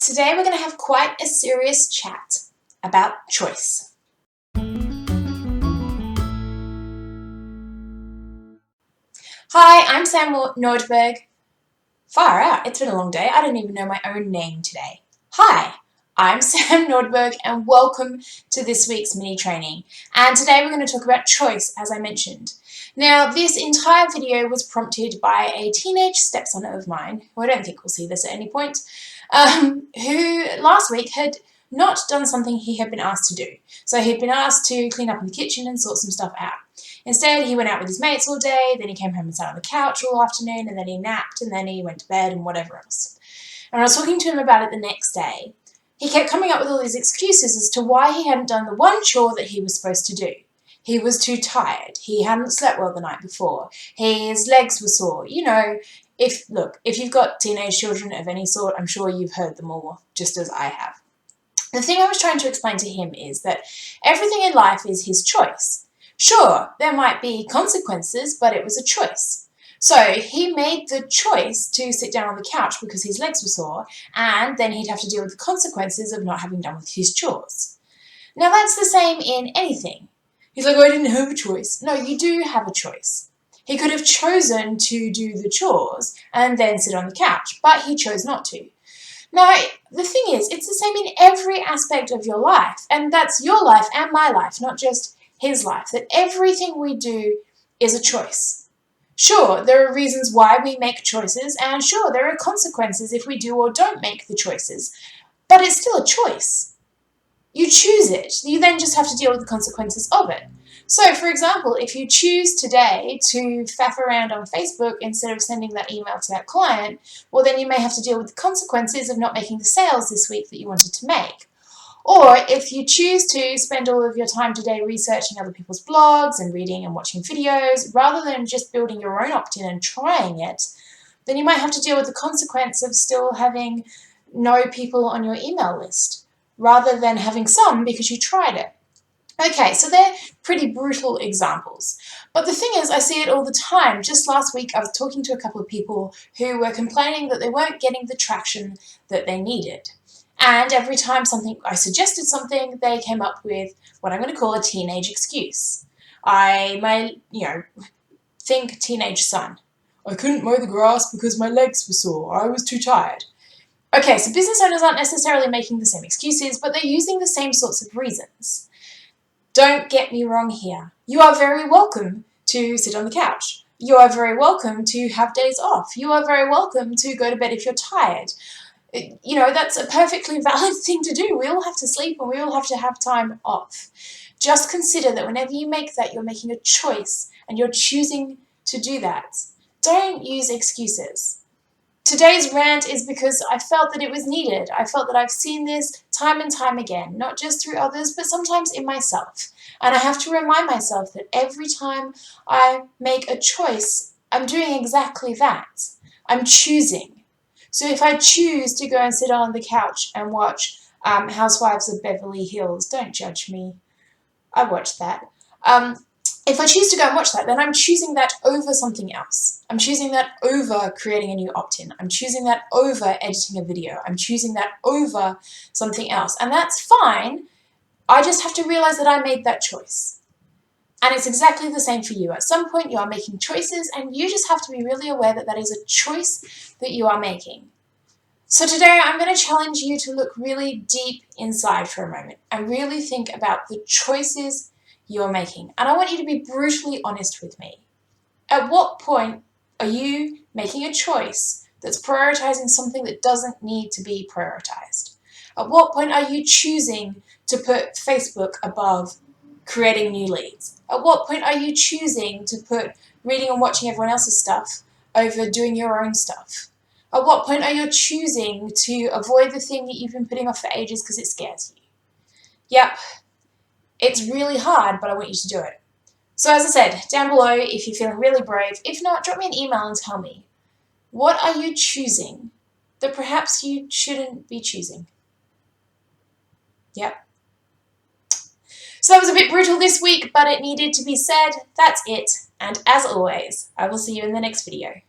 Today we're going to have quite a serious chat about choice. Hi, I'm Sam Nordberg. Far out, it's been a long day. I don't even know my own name today. Hi, I'm Sam Nordberg and welcome to this week's mini training. And today we're going to talk about choice, as I mentioned. Now, this entire video was prompted by a teenage stepson of mine, who I don't think will see this at any point, who last week had not done something he had been asked to do. So he'd been asked to clean up in the kitchen and sort some stuff out. Instead, he went out with his mates all day, then he came home and sat on the couch all afternoon, and then he napped, and then he went to bed and whatever else. And when I was talking to him about it the next day, he kept coming up with all these excuses as to why he hadn't done the one chore that he was supposed to do. He was too tired. He hadn't slept well the night before. His legs were sore. You know, if you've got teenage children of any sort, I'm sure you've heard them all, just as I have. The thing I was trying to explain to him is that everything in life is his choice. Sure, there might be consequences, but it was a choice. So he made the choice to sit down on the couch because his legs were sore, and then he'd have to deal with the consequences of not having done with his chores. Now that's the same in anything. He's like, oh, I didn't have a choice. No, you do have a choice. He could have chosen to do the chores and then sit on the couch, but he chose not to. Now, the thing is, it's the same in every aspect of your life, and that's your life and my life, not just his life, that everything we do is a choice. Sure, there are reasons why we make choices, and sure, there are consequences if we do or don't make the choices, but it's still a choice. You choose it. You then just have to deal with the consequences of it. So, for example, if you choose today to faff around on Facebook instead of sending that email to that client, well, then you may have to deal with the consequences of not making the sales this week that you wanted to make. Or if you choose to spend all of your time today researching other people's blogs and reading and watching videos, rather than just building your own opt-in and trying it, then you might have to deal with the consequence of still having no people on your email list, rather than having some because you tried it. Okay, so they're pretty brutal examples. But the thing is, I see it all the time. Just last week, I was talking to a couple of people who were complaining that they weren't getting the traction that they needed. And every time I suggested something, they came up with what I'm going to call a teenage excuse. Think teenage son. I couldn't mow the grass because my legs were sore. I was too tired. Okay, so business owners aren't necessarily making the same excuses, but they're using the same sorts of reasons. Don't get me wrong here. You are very welcome to sit on the couch. You are very welcome to have days off. You are very welcome to go to bed if you're tired. You know, that's a perfectly valid thing to do. We all have to sleep and we all have to have time off. Just consider that whenever you make that, you're making a choice and you're choosing to do that. Don't use excuses. Today's rant is because I felt that it was needed. I felt that I've seen this time and time again, not just through others, but sometimes in myself. And I have to remind myself that every time I make a choice, I'm doing exactly that. I'm choosing. So if I choose to go and sit on the couch and watch Housewives of Beverly Hills, don't judge me. I watched that. If I choose to go and watch that, then I'm choosing that over something else. I'm choosing that over creating a new opt-in. I'm choosing that over editing a video. I'm choosing that over something else. And that's fine. I just have to realize that I made that choice. And it's exactly the same for you. At some point you are making choices and you just have to be really aware that that is a choice that you are making. So today I'm going to challenge you to look really deep inside for a moment and really think about the choices you're making. And I want you to be brutally honest with me. At what point are you making a choice that's prioritizing something that doesn't need to be prioritized? At what point are you choosing to put Facebook above creating new leads? At what point are you choosing to put reading and watching everyone else's stuff over doing your own stuff? At what point are you choosing to avoid the thing that you've been putting off for ages because it scares you? Yep. It's really hard, but I want you to do it. So as I said, down below, if you're feeling really brave, if not, drop me an email and tell me, what are you choosing that perhaps you shouldn't be choosing? Yep. So that was a bit brutal this week, but it needed to be said. That's it. And as always, I will see you in the next video.